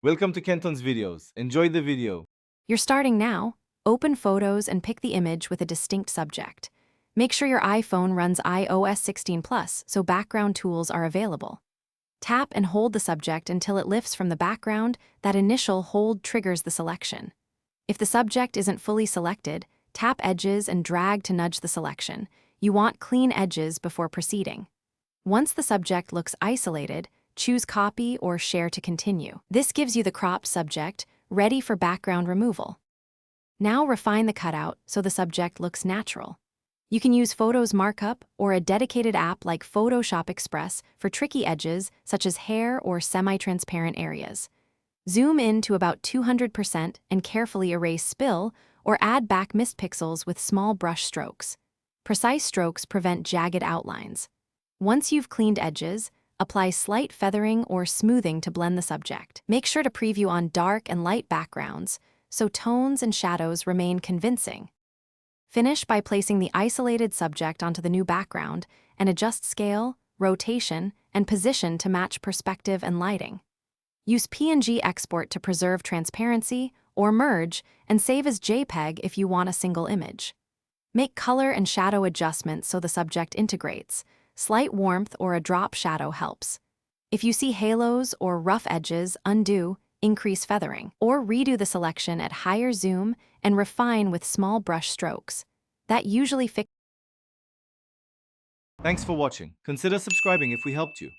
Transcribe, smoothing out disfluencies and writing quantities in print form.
Welcome to Kenton's videos. Enjoy the video. You're starting now. Open Photos and pick the image with a distinct subject. Make sure your iPhone runs iOS 16 Plus so background tools are available. Tap and hold the subject until it lifts from the background. That initial hold triggers the selection. If the subject isn't fully selected, tap edges and drag to nudge the selection. You want clean edges before proceeding. Once the subject looks isolated, choose Copy or Share to continue. This gives you the cropped subject, ready for background removal. Now refine the cutout so the subject looks natural. You can use Photos Markup or a dedicated app like Photoshop Express for tricky edges such as hair or semi-transparent areas. Zoom in to about 200% and carefully erase spill or add back missed pixels with small brush strokes. Precise strokes prevent jagged outlines. Once you've cleaned edges, apply slight feathering or smoothing to blend the subject. Make sure to preview on dark and light backgrounds so tones and shadows remain convincing. Finish by placing the isolated subject onto the new background and adjust scale, rotation, and position to match perspective and lighting. Use PNG export to preserve transparency or merge and save as JPEG if you want a single image. Make color and shadow adjustments so the subject integrates. Slight warmth or a drop shadow helps. If you see halos or rough edges, undo, increase feathering, or redo the selection at higher zoom and refine with small brush strokes. That usually fixes. Thanks for watching. Consider subscribing if we helped you.